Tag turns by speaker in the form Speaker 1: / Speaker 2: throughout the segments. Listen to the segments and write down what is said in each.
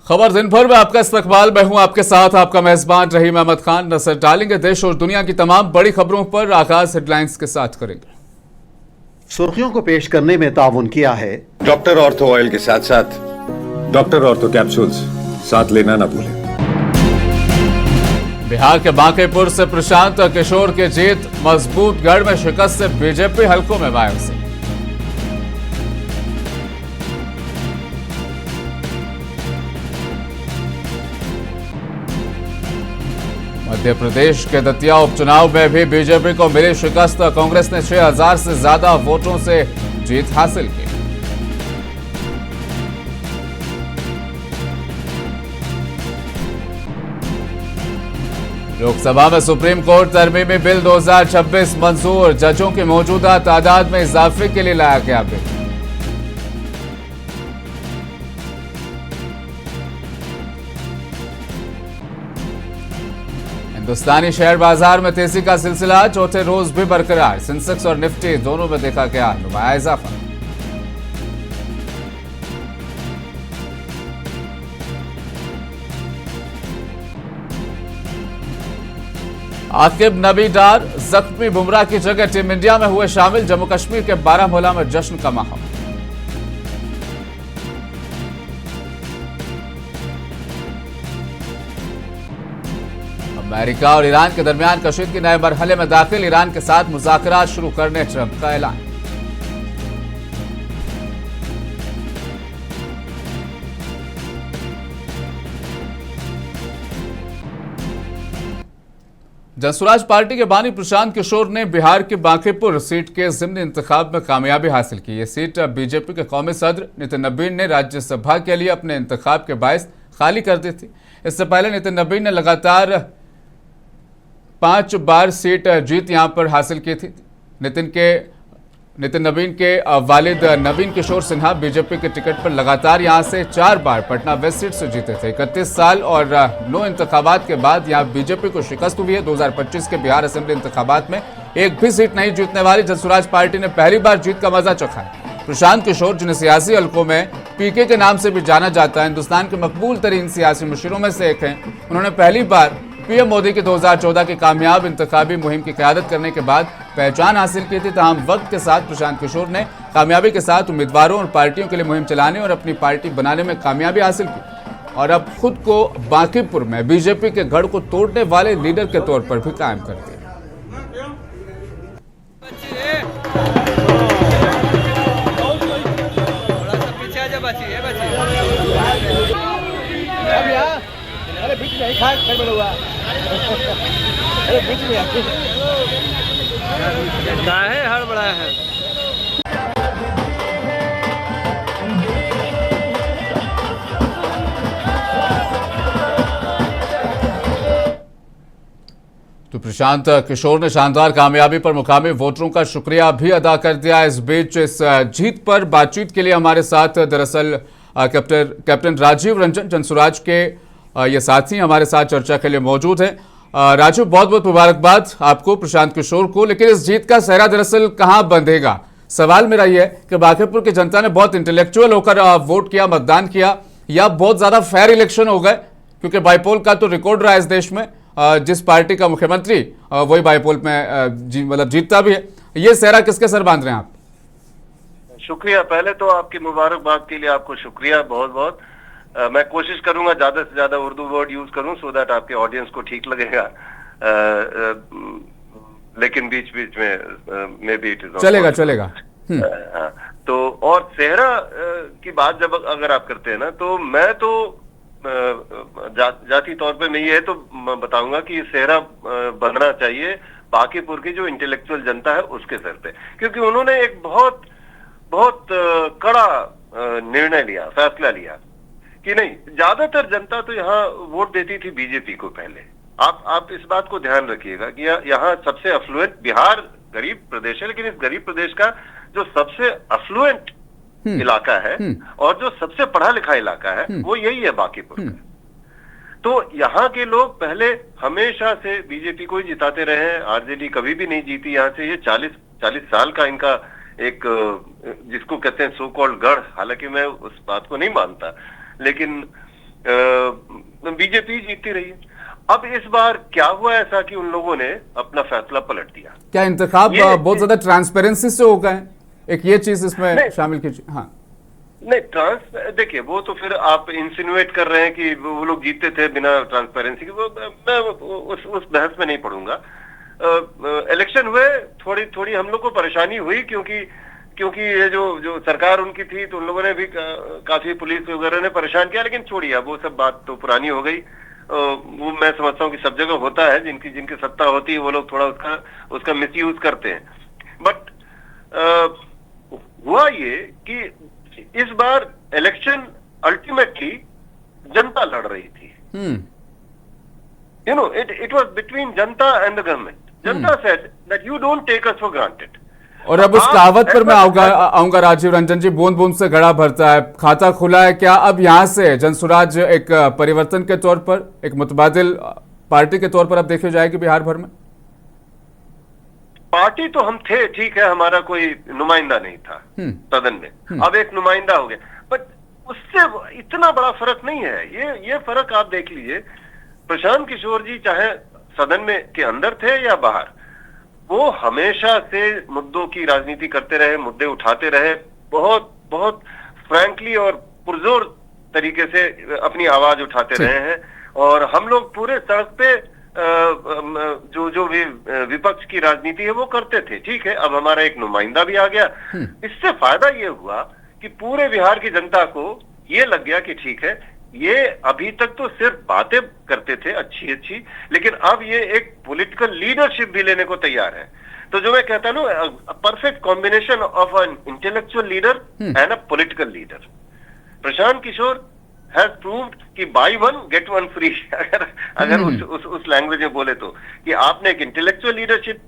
Speaker 1: खबर दिन भर में आपका इस्तकबाल। मैं हूं आपके साथ आपका मेजबान रहीम अहमद खान। नजर डालेंगे देश और दुनिया की तमाम बड़ी खबरों पर। आगाज हेडलाइंस के साथ करेंगे।
Speaker 2: सुर्खियों को पेश करने में ताउन किया है
Speaker 3: डॉक्टर ऑर्थो ऑयल के साथ साथ डॉक्टर ऑर्थो कैप्सूल्स साथ लेना ना भूलें।
Speaker 1: बिहार के बांकीपुर से प्रशांत किशोर की जीत, मजबूत गढ़ में शिकस्त से बीजेपी हलकों में वापसी। मध्य प्रदेश के दतिया उपचुनाव में भी बीजेपी को मिली शिकस्त। कांग्रेस ने 6000 से ज्यादा वोटों से जीत हासिल की। लोकसभा में सुप्रीम कोर्ट तरमीमी बिल 2026 मंजूर। जजों की मौजूदा तादाद में इजाफे के लिए लाया गया बिल। हिंदुस्तानी शेयर बाजार में तेजी का सिलसिला चौथे रोज भी बरकरार। सेंसेक्स और निफ्टी दोनों में देखा गया नुमाया इजाफा। आकिब नबी डार जख्मी बुमराह की जगह टीम इंडिया में हुए शामिल। जम्मू कश्मीर के बारामूला में जश्न का माहौल। अमेरिका और ईरान के दरमियान कशीदगी के नए मरहले में दाखिल। ईरान के साथ मुज़ाकरात शुरू करने ट्रंप का ऐलान। जनसुराज पार्टी के बानी प्रशांत किशोर ने बिहार के बांकीपुर सीट के ज़िमनी इंतखाब में कामयाबी हासिल की। ये सीट बीजेपी के कौमी सदर नितिन नबीन ने राज्यसभा के लिए अपने इंतखाब के बायस खाली कर दी थी। इससे पहले नितिन नबीन ने लगातार 5 बार सीट जीत यहां पर हासिल की थी। नितिन नबीन के वालिद नवीन किशोर सिन्हा बीजेपी के टिकट पर लगातार यहां से 4 बार पटना वेस्ट सीट से जीते थे। 31 साल और 9 इंतखाबात के बाद यहां बीजेपी को शिकस्त हुई है। 2025 के बिहार असेंबली इंतखाबात में एक भी सीट नहीं जीतने वाली जनसुराज पार्टी ने पहली बार जीत का मजा चखा है। प्रशांत किशोर, जिन्हें सियासी हलकों में पीके के नाम से भी जाना जाता है, हिंदुस्तान के मकबूल तरीन सियासी मुशीरों में से एक हैं। उन्होंने पहली बार पीएम मोदी की 2014 की कामयाब इंतखाबी मुहिम की क़यादत करने के बाद पहचान हासिल की थी। तमाम वक्त के साथ प्रशांत किशोर ने कामयाबी के साथ उम्मीदवारों और पार्टियों के लिए मुहिम चलाने और अपनी पार्टी बनाने में कामयाबी हासिल की और अब खुद को बांकीपुर में बीजेपी के गढ़ को तोड़ने वाले लीडर के तौर पर भी कायम करते हैं।
Speaker 4: अरे बीच में खा कर बोलूंगा। अरे बीच में काहे हड़बड़ा है।
Speaker 1: तो प्रशांत किशोर ने शानदार कामयाबी पर मुकामी वोटरों का शुक्रिया भी अदा कर दिया। इस बीच इस जीत पर बातचीत के लिए हमारे साथ दरअसल कैप्टन राजीव रंजन जनसुराज के ये साथी हमारे साथ चर्चा के लिए मौजूद हैं। राजीव, बहुत बहुत मुबारकबाद आपको, प्रशांत किशोर को। लेकिन इस जीत का सेहरा दरअसल कहां बंधेगा? सवाल मेरा यह है कि बांकीपुर की जनता ने बहुत इंटेलेक्चुअल होकर वोट किया, मतदान किया, या बहुत ज्यादा फेयर इलेक्शन हो गए? क्योंकि बाईपोल का तो रिकॉर्ड रहा है इस देश में, जिस पार्टी का मुख्यमंत्री वही बाईपोल में मतलब जीतता भी है। ये सेहरा किसके सर बांध रहे हैं आप?
Speaker 5: शुक्रिया, पहले तो आपकी मुबारकबाद के लिए आपको शुक्रिया बहुत बहुत। मैं कोशिश करूंगा ज्यादा से ज्यादा उर्दू वर्ड यूज करूं सो दैट आपके ऑडियंस को ठीक लगेगा, लेकिन बीच बीच में मे बी इट इज
Speaker 1: चलेगा।
Speaker 5: तो और सेहरा की बात जब अगर आप करते हैं ना, तो मैं तो जाती तौर पे मैं ये तो बताऊंगा कि सेहरा बनना चाहिए बांकीपुर की जो इंटेलेक्चुअल जनता है उसके सर पे, क्योंकि उन्होंने एक बहुत बहुत कड़ा निर्णय लिया, फैसला लिया कि नहीं। ज्यादातर जनता तो यहाँ वोट देती थी बीजेपी को पहले। आप इस बात को ध्यान रखिएगा कि यहाँ सबसे अफ्लुएंट, बिहार गरीब प्रदेश है, लेकिन इस गरीब प्रदेश का जो सबसे अफ्लुएंट इलाका है और जो सबसे पढ़ा लिखा इलाका है वो यही है बांकीपुर का। तो यहाँ के लोग पहले हमेशा से बीजेपी को ही जिताते रहे हैं, आरजेडी कभी भी नहीं जीती यहाँ से। ये 40 साल का इनका एक जिसको कहते हैं सो कॉल्ड गढ़, हालांकि मैं उस बात को नहीं मानता, लेकिन बीजेपी जीतती रही है। अब इस बार क्या हुआ ऐसा कि उन लोगों ने अपना फैसला पलट दिया?
Speaker 1: क्या इंतखाब बहुत ज्यादा ट्रांसपेरेंसी से हो गए? एक ये चीज इसमें शामिल कीजिए। हाँ
Speaker 5: नहीं, देखिए वो तो फिर आप इंसिनुएट कर रहे हैं कि वो लोग जीते थे बिना ट्रांसपेरेंसी के। मैं उस बहस में नहीं पढ़ूंगा। इलेक्शन हुए, थोड़ी हम लोग को परेशानी हुई क्योंकि ये जो सरकार उनकी थी तो उन लोगों ने भी काफी पुलिस वगैरह ने परेशान किया, लेकिन छोड़िए, अब वो सब बात तो पुरानी हो गई। वो मैं समझता हूँ कि सब जगह होता है, जिनकी सत्ता होती है वो लोग थोड़ा उसका मिसयूज करते हैं। बट हुआ ये कि इस बार इलेक्शन अल्टीमेटली जनता लड़ रही थी। It was between janata and the government. Janata said that you don't take us for granted.
Speaker 1: और अब उस कहावत पर मैं आऊंगा राजीव रंजन जी, बूंद बूंद से घड़ा भरता है, खाता खुला है। क्या अब यहां से जनसुराज एक परिवर्तन के तौर पर, एक मुतबादिल पार्टी के तौर पर अब देखी जाएगी बिहार भर में?
Speaker 5: पार्टी तो हम थे, ठीक है, हमारा कोई नुमाइंदा नहीं था सदन में, अब एक नुमाइंदा हो गया। बट उससे इतना बड़ा फर्क नहीं है। ये फर्क आप देख लीजिए, प्रशांत किशोर जी चाहे सदन में के अंदर थे या बाहर, वो हमेशा से मुद्दों की राजनीति करते रहे, मुद्दे उठाते रहे, बहुत बहुत फ्रैंकली और पुरजोर तरीके से अपनी आवाज उठाते रहे हैं। और हम लोग पूरे सड़क पे जो भी विपक्ष की राजनीति है वो करते थे। ठीक है, अब हमारा एक नुमाइंदा भी आ गया। इससे फायदा ये हुआ कि पूरे बिहार की जनता को ये लग गया कि ठीक है, ये अभी तक तो सिर्फ बातें करते थे अच्छी, लेकिन अब ये एक पॉलिटिकल लीडरशिप भी लेने को तैयार है। तो जो मैं कहता हूँ ना, perfect combination of an intellectual leader and a political leader. Prashant Kishor has proved कि buy one get one free अगर उस लैंग्वेज में बोले तो, कि आपने एक इंटेलेक्चुअल लीडरशिप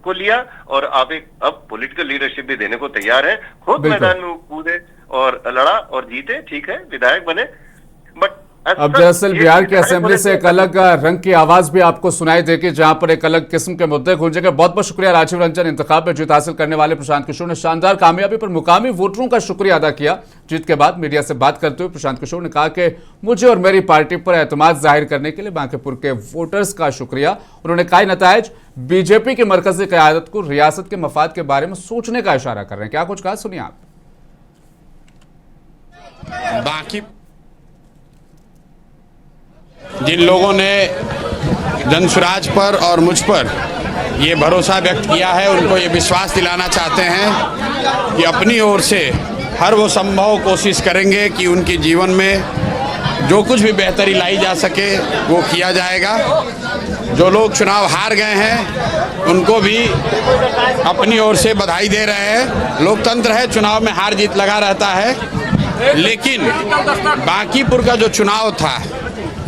Speaker 5: को लिया और आप अब पॉलिटिकल लीडरशिप भी देने को तैयार है। खुद मैदान में कूदे और लड़ा और जीते, ठीक है, विधायक बने। बट
Speaker 1: अब दरअसल बिहार की असेंबली से एक अलग रंग की आवाज भी आपको सुनाई देगी, जहां पर एक अलग किस्म के मुद्दे गूंजेंगे। बहुत बहुत शुक्रिया राजीव रंजन। इंतखाब में जीत हासिल करने वाले प्रशांत किशोर ने शानदार कामयाबी पर मुकामी वोटरों का शुक्रिया अदा किया। जीत के बाद मीडिया से बात करते हुए प्रशांत किशोर ने कहा कि मुझे और मेरी पार्टी पर एतमाद जाहिर करने के लिए बांकीपुर के वोटर्स का शुक्रिया। उन्होंने कहा नतायज बीजेपी की मरकजी क़यादत को रियासत के मफाद के बारे में सोचने का इशारा कर रहे हैं। क्या कुछ कहा, सुनिए आप।
Speaker 6: बाकी जिन लोगों ने जनसुराज पर और मुझ पर ये भरोसा व्यक्त किया है, उनको ये विश्वास दिलाना चाहते हैं कि अपनी ओर से हर वो संभव कोशिश करेंगे कि उनके जीवन में जो कुछ भी बेहतरी लाई जा सके वो किया जाएगा। जो लोग चुनाव हार गए हैं उनको भी अपनी ओर से बधाई दे रहे हैं। लोकतंत्र है, चुनाव में हार जीत लगा रहता है, लेकिन बांकीपुर का जो चुनाव था,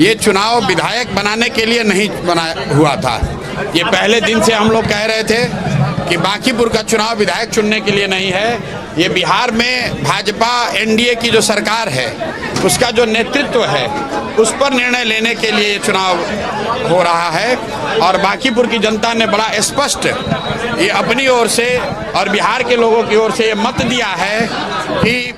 Speaker 6: ये चुनाव विधायक बनाने के लिए नहीं बना हुआ था। ये पहले दिन से हम लोग कह रहे थे कि बांकीपुर का चुनाव विधायक चुनने के लिए नहीं है। ये बिहार में भाजपा एनडीए की जो सरकार है उसका जो नेतृत्व है उस पर निर्णय लेने के लिए ये चुनाव हो रहा है। और बांकीपुर की जनता ने बड़ा स्पष्ट ये अपनी ओर से और बिहार के लोगों की ओर से ये मत दिया है कि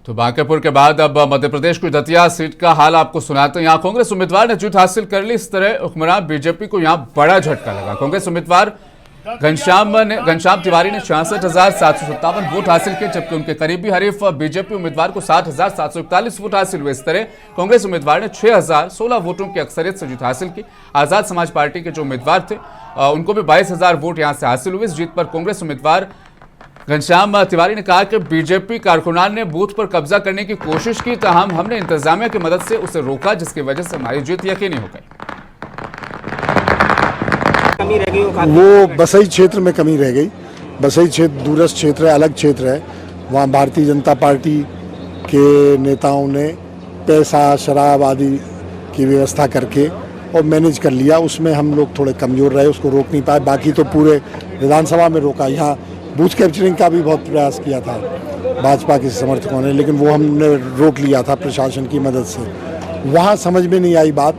Speaker 1: तो बांकीपुर के बाद अब मध्य प्रदेश की दतिया सीट का हाल आपको सुनाते हैं। यहाँ कांग्रेस उम्मीदवार ने जीत हासिल कर ली। इस तरह हुक्मरान बीजेपी को यहाँ बड़ा झटका लगा। कांग्रेस उम्मीदवार घनश्याम तिवारी ने 66,757 वोट हासिल किए, जबकि उनके करीबी हरीफ बीजेपी उम्मीदवार को 60,741 वोट हासिल हुए। इस तरह कांग्रेस उम्मीदवार ने 6,016 वोटों की अक्सरियत से जीत हासिल की। आजाद समाज पार्टी के जो उम्मीदवार थे उनको भी 22,000 वोट यहाँ से हासिल हुए। इस जीत पर कांग्रेस उम्मीदवार घनश्याम तिवारी ने कहा कि बीजेपी कारकुनान ने बूथ पर कब्जा करने की कोशिश की, ताहम हमने इंतजामिया की मदद से उसे रोका, जिसकी वजह से हमारी जीत यकीनी हो गई।
Speaker 7: वो बसई क्षेत्र में कमी रह गई। बसई क्षेत्र दूरस्थ क्षेत्र है, अलग क्षेत्र है। वहाँ भारतीय जनता पार्टी के नेताओं ने पैसा, शराब आदि की व्यवस्था करके और मैनेज कर लिया। उसमें हम लोग थोड़े कमज़ोर रहे, उसको रोक नहीं पाए। बाकी तो पूरे विधानसभा में रोका। यहाँ बूथ कैप्चरिंग का भी बहुत प्रयास किया था भाजपा के समर्थकों ने, लेकिन वो हमने रोक लिया था प्रशासन की मदद से। वहाँ समझ में नहीं आई बात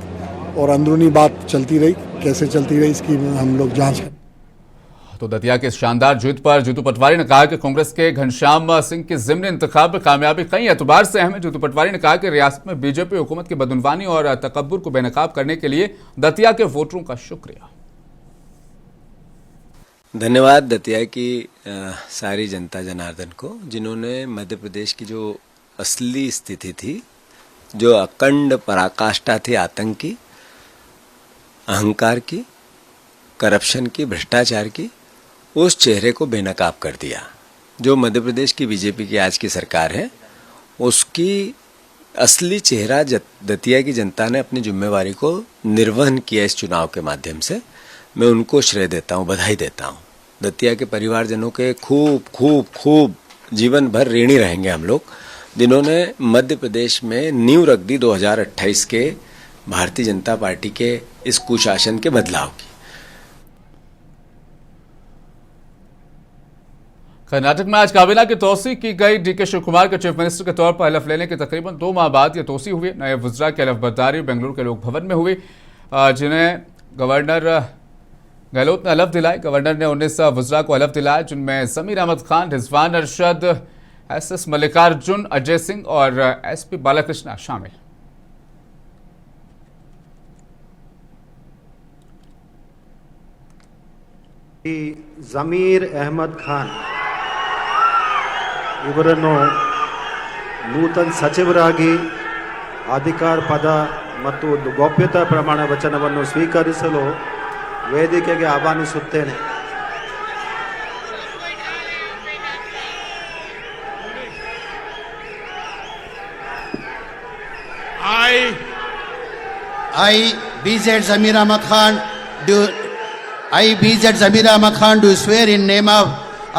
Speaker 7: और अंदरूनी बात चलती रही। कैसे चलती रही इसकी हम लोग जांच करें।
Speaker 1: तो दतिया की शानदार जीत पर जीतू पटवारी ने कहा कि कांग्रेस के घनश्याम सिंह की ज़िमनी इंतखाब में कामयाबी कई एतबार से अहम है। जीतू पटवारी ने कहा कि रियासत में बीजेपी हुकूमत की बदउनवानी और तकब्बुर को बेनकाब करने के लिए दतिया के वोटरों का शुक्रिया।
Speaker 8: धन्यवाद दतिया की सारी जनता जनार्दन को, जिन्होंने मध्य प्रदेश की जो असली स्थिति थी, जो अखंड पराकाष्ठा थी आतंक की, अहंकार की, करप्शन की, भ्रष्टाचार की, उस चेहरे को बेनकाब कर दिया। जो मध्य प्रदेश की बीजेपी की आज की सरकार है, उसकी असली चेहरा दतिया की जनता ने अपनी जिम्मेवारी को निर्वहन किया इस चुनाव के माध्यम से। मैं उनको श्रेय देता हूँ, बधाई देता हूँ। दतिया के परिवारजनों के खूब खूब खूब जीवन भर ऋणी रहेंगे हम लोग, जिन्होंने मध्य प्रदेश में नींव रख दी 2028 के भारतीय जनता पार्टी के इस कुशासन के बदलाव की।
Speaker 1: कर्नाटक में आज काबीना की तोसी की गई। डीके शिव कुमार के चीफ मिनिस्टर के तौर पर हलफ लेने के तकरीबन 2 माह बाद ये तोसी हुई। नए वज़रा की हलफ बर्दारी बेंगलुरु के लोक भवन में हुई, जिन्हें गवर्नर गहलोत ने हलफ दिलाई। गवर्नर ने 19 वज़रा को हलफ दिलाया, जिनमें ज़मीर अहमद खान, रिजवान अरशद, SS मल्लिकार्जुन, अजय सिंह और SP बालाकृष्णा शामिल।
Speaker 2: ज़मीर अहमद ಖಾನ್ ಇವರನ್ನು ನೂತನ ಸಚಿವರಾಗಿ ಅಧಿಕಾರ ಪದ ಮತ್ತು ಗೌಪ್ಯತಾ ಪ್ರಮಾಣ ವಚನವನ್ನು ಸ್ವೀಕರಿಸಲು ವೇದಿಕೆಗೆ ಆಹ್ವಾನಿಸುತ್ತೇನೆ।
Speaker 9: I, BZ Zamir Ahmad Khan, do swear in name of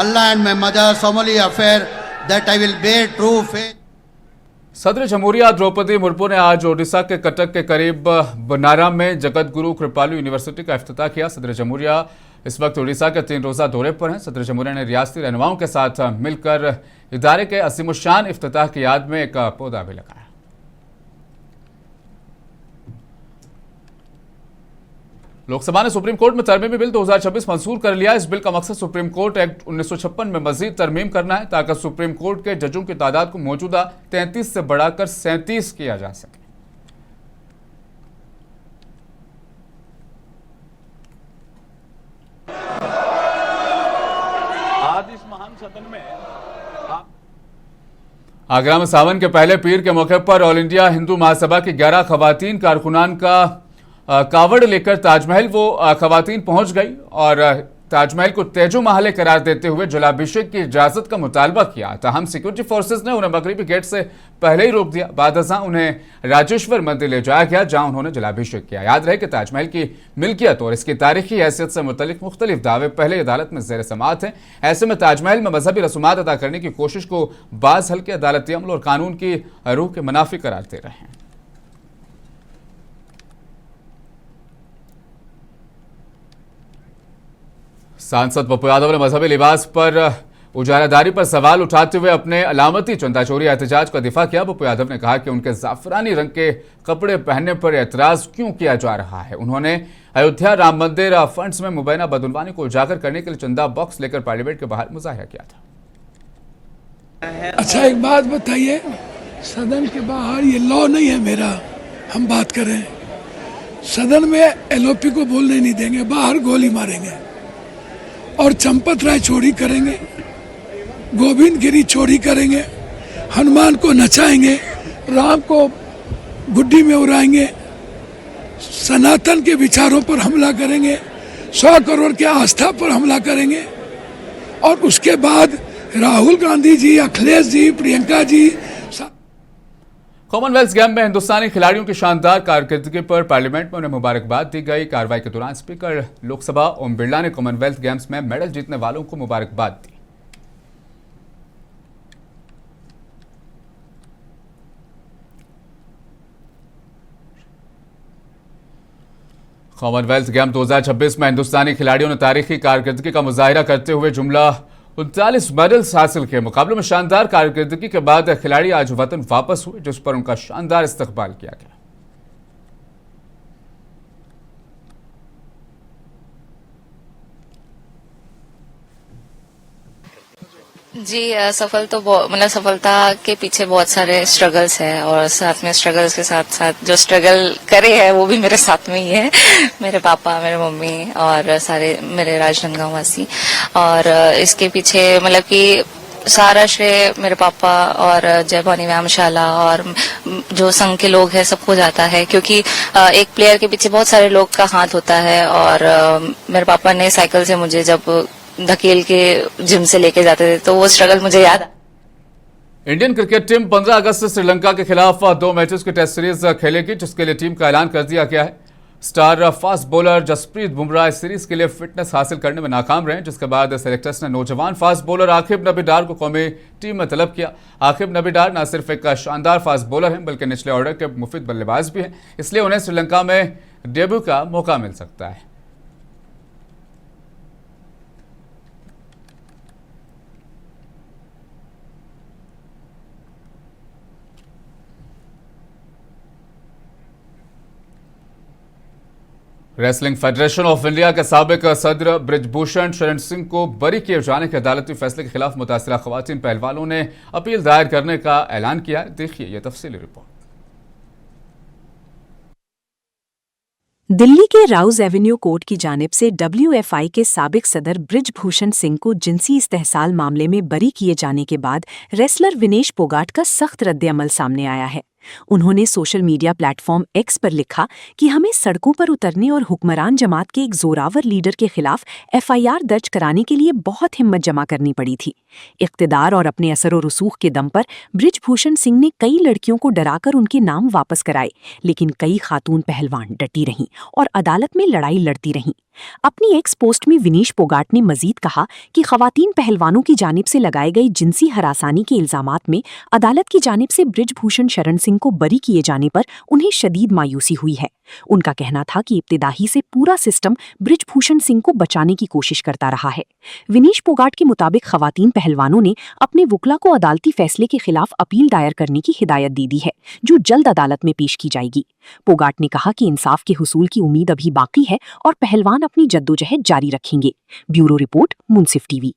Speaker 9: Allah and my mother solemnly affirm that I will bear true faith.
Speaker 1: सदर जमहूरिया द्रौपदी मुर्मू ने आज ओडिशा के कटक के करीब बनारा में जगत गुरु कृपालु यूनिवर्सिटी का इफ्तिताह किया। सदर जमहूरिया इस वक्त ओडिशा के 3 रोज़ा दौरे पर हैं। सदर जमहूरिया ने रियासती रहनुमाओं के साथ मिलकर इदारे के असीमुशान इफ्तिताह की याद में एक पौधा भी लगाया। लोकसभा ने सुप्रीम कोर्ट में तरमीमी बिल 2026 मंजूर कर लिया। इस बिल का मकसद सुप्रीम कोर्ट एक्ट 1956 में मजीद तरमीम करना है, ताकि सुप्रीम कोर्ट के जजों की तादाद को मौजूदा 33 से बढ़ाकर 37 किया जा सके।
Speaker 4: आज इस महान सदन में
Speaker 1: आगरा में सावन के पहले पीर के मौके पर ऑल इंडिया हिंदू महासभा की 11 खवातीन कारकुनान का कावड़ लेकर ताजमहल वो खवातीन पहुंच गई और ताजमहल को तेजो महल करार देते हुए जलाभिषेक की इजाजत का मुतालबा किया। तहम सिक्योरिटी फोर्सेस ने उन्हें मगरबी गेट से पहले ही रोक दिया। बाद उन्हें राजेश्वर मंदिर ले जाया गया, जहां उन्होंने जलाभिषेक किया। याद रहे कि ताजमहल की मिल्कियत और इसकी तारीखी हैसियत से मुतल्लिक मुख्तलिफ दावे पहले अदालत में ज़ेर समाअत हैं। ऐसे में ताजमहल में मजहबी रसूमात अदा करने की कोशिश को बाज़ हल्के अदालती अमल और कानून की रूह के मुनाफी करार दे रहे हैं। सांसद पप्पू यादव ने मजहबी लिबास पर उजारादारी पर सवाल उठाते हुए अपने अलामती चंदा चोरी एहतजाज का दिफा किया। पप्पू यादव ने कहा कि उनके जाफरानी रंग के कपड़े पहनने पर एतराज क्यों किया जा रहा है। उन्होंने अयोध्या राम मंदिर फंड्स में मुबैना बदउनवानी को उजागर करने के लिए चंदा बॉक्स लेकर पार्लियामेंट के बाहर मुजाहिरा किया था।
Speaker 10: अच्छा, एक बात बताइए, सदन के बाहर ये लॉ नहीं है मेरा, हम बात करें, सदन में LOP को बोलने नहीं देंगे, बाहर गोली मारेंगे और चंपत राय चोरी करेंगे, गोविंद गिरी चोरी करेंगे, हनुमान को नचाएंगे, राम को गुड्डी में उड़ाएंगे, सनातन के विचारों पर हमला करेंगे, 100 करोड़ के आस्था पर हमला करेंगे और उसके बाद राहुल गांधी जी, अखिलेश जी, प्रियंका जी।
Speaker 1: कॉमनवेल्थ गेम में हिंदुस्तानी खिलाड़ियों की शानदार कारकर्दगी पर पार्लियामेंट में उन्हें मुबारकबाद दी गई। कार्रवाई के दौरान स्पीकर लोकसभा ओम बिरला ने कॉमनवेल्थ गेम्स में मेडल जीतने वालों को मुबारकबाद दी। कॉमनवेल्थ गेम 2026 में हिंदुस्तानी खिलाड़ियों ने तारीखी कारकर्दगी का मुजाहिरा करते हुए जुमला 39 मेडल्स हासिल किए। मुकाबले में शानदार कारकर्दगी के बाद खिलाड़ी आज वतन वापस हुए, जिस पर उनका शानदार इस्तकबाल किया गया।
Speaker 11: जी सफल तो मतलब सफलता के पीछे बहुत सारे स्ट्रगल्स है और साथ में स्ट्रगल्स के साथ साथ जो स्ट्रगल करे है वो भी मेरे साथ में ही है। मेरे पापा, मेरे मम्मी और सारे मेरे राजनांदगांव वासी। और इसके पीछे मतलब कि सारा श्रेय मेरे पापा और जय भवानी व्यायामशाला और जो संघ के लोग हैं सबको जाता है, क्योंकि एक प्लेयर के पीछे बहुत सारे लोग का हाथ होता है। और मेरे पापा ने साइकिल से मुझे जब धकेल के जिम से लेके जाते थे तो वो स्ट्रगल मुझे याद है।
Speaker 1: इंडियन क्रिकेट टीम 15 अगस्त से श्रीलंका के खिलाफ 2 मैचेस की टेस्ट सीरीज खेलेगी, जिसके लिए टीम का ऐलान कर दिया गया है। Star fast bowler Jasprit Bumrah इस सीरीज के लिए फिटनेस हासिल करने में नाकाम रहे, जिसके बाद सेलेक्टर्स ने नौजवान फास्ट बॉलर आकिब नबी डार को कौमी टीम में तलब किया। आकिब नबी डार न सिर्फ एक शानदार फास्ट बॉलर हैं बल्कि निचले ऑर्डर के मुफीद बल्लेबाज भी हैं, इसलिए उन्हें श्रीलंका में डेब्यू का मौका मिल सकता है। रेसलिंग फेडरेशन ऑफ इंडिया के साबिक सदर बृजभूषण शरण सिंह को बरी किए जाने के अदालती फैसले के खिलाफ मुतासिरा खवातीन पहलवानों ने अपील दायर करने का ऐलान किया। देखिए यह तफसीली रिपोर्ट।
Speaker 12: दिल्ली के राउज एवेन्यू कोर्ट की जानिब से WFI के साबिक सदर बृजभूषण सिंह को जिनसी इस्तेहसाल मामले में बरी किए जाने के बाद रेसलर विनेश फोगाट का सख्त रद्द-ए-अमल सामने आया है। उन्होंने सोशल मीडिया प्लेटफॉर्म एक्स पर लिखा कि हमें सड़कों पर उतरने और हुक्मरान जमात के एक जोरावर लीडर के खिलाफ FIR दर्ज कराने के लिए बहुत हिम्मत जमा करनी पड़ी थी। इख्तिदार और अपने असर और रसूख के दम पर बृजभूषण सिंह ने कई लड़कियों को डराकर उनके नाम वापस कराए, लेकिन कई खातून पहलवान डटी रहीं और अदालत में लड़ाई लड़ती रहीं। अपनी एक्स पोस्ट में विनेश फोगाट ने मजीद कहा कि खवातीन पहलवानों की जानिब से लगाए गए जिनसी हरासानी के इल्जामात में अदालत की जानिब से बृजभूषण शरण सिंह को बरी किए जाने पर उन्हें शदीद मायूसी हुई है। उनका कहना था कि इब्तिदाही से पूरा सिस्टम बृजभूषण सिंह को बचाने की कोशिश करता रहा है। विनेश फोगाट के मुताबिक खवातीन पहलवानों ने अपने वुकला को अदालती फैसले के खिलाफ अपील दायर करने की हिदायत दे दी है, जो जल्द अदालत में पेश की जाएगी। फोगाट ने कहा कि इंसाफ के हुसूल की उम्मीद अभी बाकी है और पहलवान अपनी जद्दोजहद जारी रखेंगे। ब्यूरो रिपोर्ट, मुंसिफ टीवी।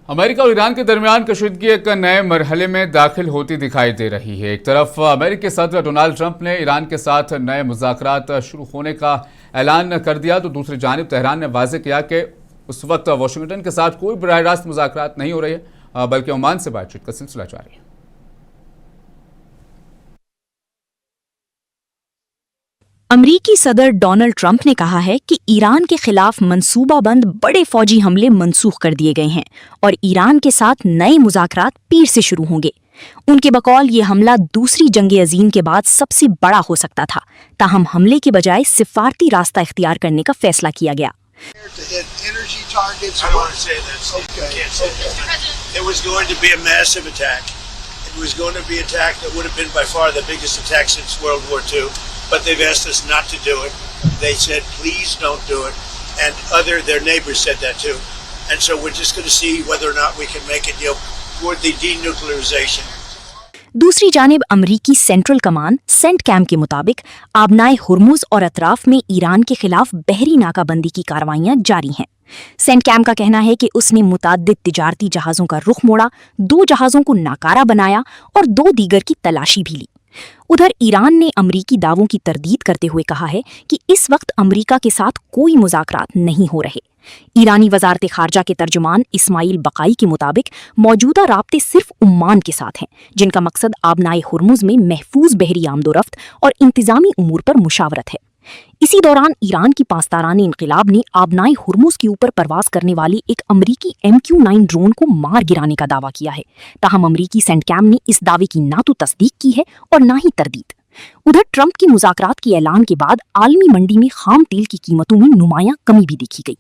Speaker 1: अमेरिका और ईरान के दरमियान कशीदगी एक नए मरहले में दाखिल होती दिखाई दे रही है। एक तरफ अमेरिकी सदर डोनाल्ड ट्रंप ने ईरान के साथ नए मुज़ाकरात शुरू होने का ऐलान कर दिया, तो दूसरी जानिब तेहरान ने वाज़ेह किया कि उस वक्त वाशिंगटन के साथ कोई बराह रास्त मुज़ाकरात नहीं हो रही है, बल्कि ओमान से बातचीत का सिलसिला जारी है।
Speaker 12: अमरीकी सदर डोनाल्ड ट्रंप ने कहा है कि ईरान के खिलाफ मंसूबाबंद बड़े फौजी हमले मनसूख कर दिए गए हैं और ईरान के साथ नए मुज़ाकरात पीर से शुरू होंगे। उनके बकौल ये हमला दूसरी जंग अजीम के बाद सबसे बड़ा हो सकता था, ताहम हमले के बजाय सिफारती रास्ता इख्तियार करने का फैसला किया गया।
Speaker 13: But they've asked us not to do it. They said, please don't do it. And their neighbors said that too. And so we're just going to see whether or not we can make a deal for the denuclearization.
Speaker 12: दूसरी जानिब अमरीकी central कमान सेंटकैम के मुताबिक आबनाए हुर्मुज और अतराफ में Iran के खिलाफ बहरी नाकाबंदी की कार्रवाइयां जारी हैं। सेंटकैम का कहना है कि उसने मुताद्दिद तिजारती जहाज़ों का रुख मोड़ा, 2 जहाज़ों को नाकारा बनाया और 2 दीगर की तलाशी भी ली। उधर ईरान ने अमरीकी दावों की तरदीद करते हुए कहा है कि इस वक्त अमरीका के साथ कोई मुज़ाकरात नहीं हो रहे। ईरानी वजारत खारजा के तर्जुमान इस्माइल बकाई के मुताबिक मौजूदा राब्ते सिर्फ उम्मान के साथ हैं, जिनका मकसद आबनाए हुर्मुज में महफूज बहरी आमदोरफ्त और इंतजामी उमूर पर मुशावरत है। इसी दौरान ईरान की पासदारानी इनकलाब ने आबनाए हुर्मुज के ऊपर परवाज करने वाली एक अमरीकी MQ-9 ड्रोन को मार गिराने का दावा किया है। ताहम अमरीकी सेंटकैम ने इस दावे की ना तो तस्दीक की है और ना ही तरदीद। उधर ट्रंप की मुज़ाकरात के ऐलान के बाद आलमी मंडी में खाम तेल की कीमतों में नुमायां कमी भी देखी गई।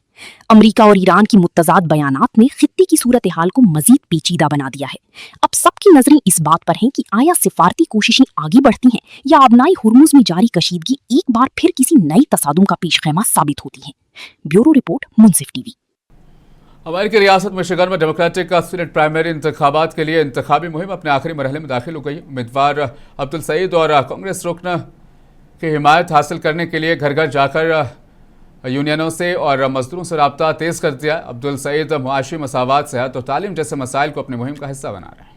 Speaker 12: अमरीका और ईरान की मुत्तज़ाद बयानात ने खित्ते की सूरत हाल को मजीद पेचीदा बना दिया है। अब सबकी नजरें इस बात पर हैं कि आया सिफारती कोशिशें आगे बढ़ती हैं या आबनाई हुर्मुज में जारी कशीदगी एक बार फिर किसी नई तसादुम का पेशखैमा साबित होती है। ब्यूरो रिपोर्ट, मुंसिफ टीवी।
Speaker 1: अमेरिकी रियासत मिशिगन में डेमोक्रेटिक सीनेट प्राइमरी इंतखाबात के लिए इंतखाबी मुहिम अपने आखिरी मरहले में दाखिल हो गई। उम्मीदवार अब्दुल सईद और कांग्रेस रुकन की हिमायत हासिल करने के लिए घर घर जाकर यूनियनों से और मजदूरों से रब्ता तेज कर दिया। अब्दुल सईद मुआशी मसावात, सेहत और तालीम जैसे मसाइल को अपनी मुहिम का हिस्सा बना रहे हैं।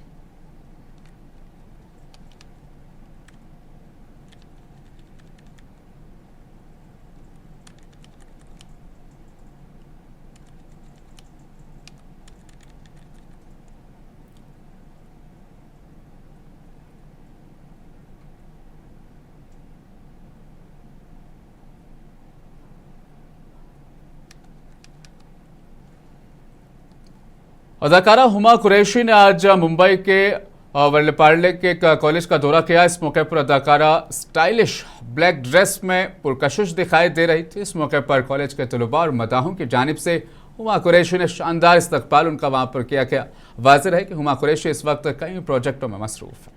Speaker 1: अदाकारा हुमा कुरैशी ने आज मुंबई के वल्लपार्ले के एक कॉलेज का दौरा किया। इस मौके पर अदाकारा स्टाइलिश ब्लैक ड्रेस में पुरकशिश दिखाई दे रही थी। इस मौके पर कॉलेज के तलबा और मदाहों की जानिब से हुमा कुरैशी ने शानदार इस्तकबाल उनका वहां पर किया गया। वाज़ेह है कि हुमा कुरैशी इस वक्त कई प्रोजेक्टों में मसरूफ है।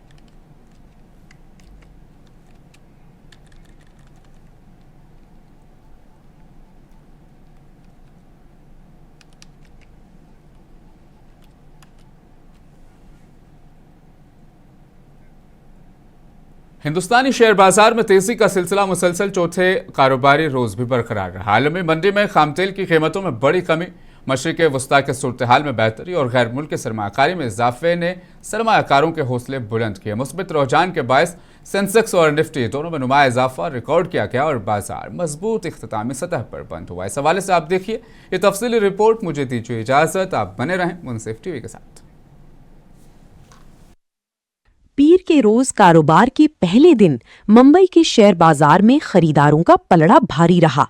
Speaker 1: हिंदुस्तानी शेयर बाजार में तेजी का सिलसिला मुसलसल चौथे कारोबारी रोज भी बरकरार रहा। आलमी मंडी में खाम तेल की कीमतों में बड़ी कमी, मशरिक़ वस्ता के सूरत हाल में बेहतरी और गैर मुल्की सरमाकारी में इजाफे ने सरमाकारों के हौसले बुलंद किए। मुस्बित रुझान के बायस सेंसेक्स और निफ्टी दोनों में नुमाया इजाफा रिकॉर्ड किया गया और बाजार मजबूत इख्तितामी सतह पर बंद हुआ। इस हवाले से आप देखिए ये तफसीली रिपोर्ट। मुझे दीजिए इजाजत, आप बने रहें मुनसिफ टीवी के साथ।
Speaker 14: पीर के रोज कारोबार के पहले दिन मुंबई के शेयर बाजार में खरीदारों का पलड़ा भारी रहा,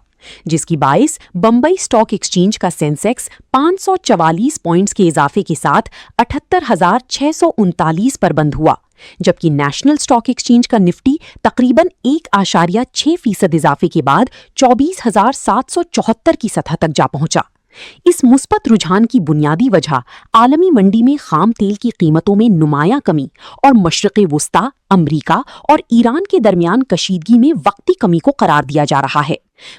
Speaker 14: जिसकी बाइस बंबई स्टॉक एक्सचेंज का सेंसेक्स 544 पॉइंट्स के इजाफे के साथ 78,639 पर बंद हुआ, जबकि नेशनल स्टॉक एक्सचेंज का निफ्टी तकरीबन 1.6% इजाफे के बाद 24,774 की सतह तक जा पहुंचा। इस मुस्बत रुझान की बुनियादी वजह आलमी मंडी में खाम तेल की कीमतों में नुमाया कमी और मशरिक़ वस्ता, अमरीका और ईरान के दरमियान कशीदगी में वक्ती कमी को करार दिया जा रहा है।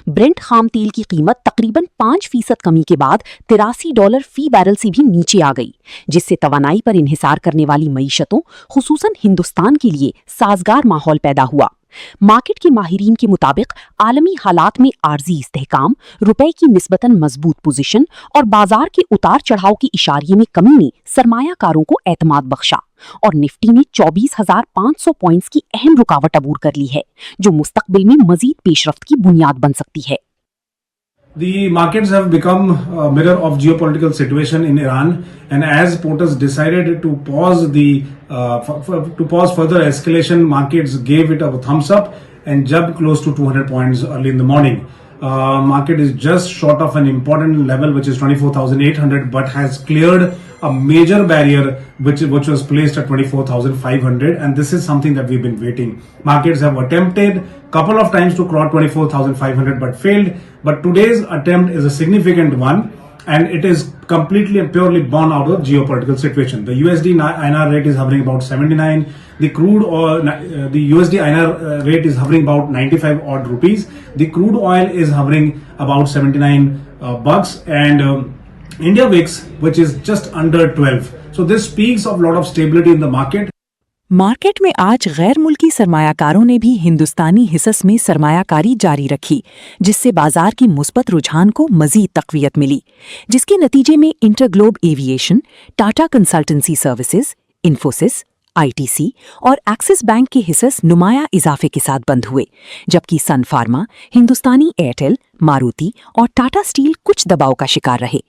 Speaker 14: ब्रेंट खाम तेल की कीमत तकरीबन 5% कमी के बाद $83 फी बैरल से भी नीचे आ गई, जिससे तवानाई पर इन्हिसार करने वाली मईशतों खुसूसन हिंदुस्तान के लिए साजगार माहौल पैदा हुआ। मार्केट के माहिरीन के मुताबिक आलमी हालात में आर्जी इस्तेहकाम, रुपए की निस्बतन मजबूत पोजीशन और बाजार के उतार चढ़ाव के इशारे में कमी ने सरमायाकारों को एतमाद बख्शा और निफ्टी ने 24,500 पॉइंट्स की अहम रुकावट अबूर कर ली है, जो मुस्तकबिल में मजीद पेशरफ्त की बुनियाद बन सकती है।
Speaker 15: The markets have become a mirror of geopolitical situation in Iran, and as POTUS decided to pause further escalation, markets gave it a thumbs up and jumped close to 200 points early in the morning. Market is just short of an important level, which is 24,800, but has cleared a major barrier which was placed at 24,500, and this is something that we've been waiting. Markets have attempted couple of times to cross 24,500 but failed, but today's attempt is a significant one, and it is completely and purely born out of geopolitical situation. The USD INR rate is hovering about 79. The crude oil, the USD INR rate is hovering about 95 odd rupees. The crude oil is hovering about 79 bucks, and India VIX, which is just under 12. So this speaks of a lot of stability in the market.
Speaker 14: Market में आज गैर मुल्की सरमायाकारों ने भी हिंदुस्तानी हिस्स में सरमायाकारी जारी रखी, जिससे बाजार की मुस्बत रुझान को मजीद तकवीयत मिली, जिसके नतीजे में InterGlobe aviation, Tata consultancy services, Infosys, ITC और एक्सिस बैंक के हिस्स नुमाया इजाफे के साथ बंद हुए, जबकि सन फार्मा, हिंदुस्तानी एयरटेल, मारुति और टाटा स्टील कुछ दबाव का शिकार रहे।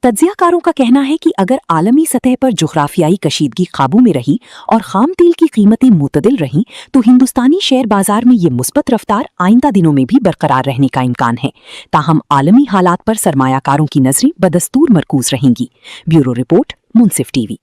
Speaker 14: तज्जियाकारों का कहना है कि अगर आलमी सतह पर जुग्राफियाई कशीदगी काबू में रही और खाम तेल की कीमतें मुतदिल रहीं, तो हिंदुस्तानी शेयर बाजार में ये मुस्बत रफ्तार आइंदा दिनों में भी बरकरार रहने का इम्कान है। ताहम आलमी हालात पर सरमायाकारों की नजरें बदस्तूर मरकूज रहेंगी। ब्यूरो रिपोर्ट, मुनसिफ टीवी।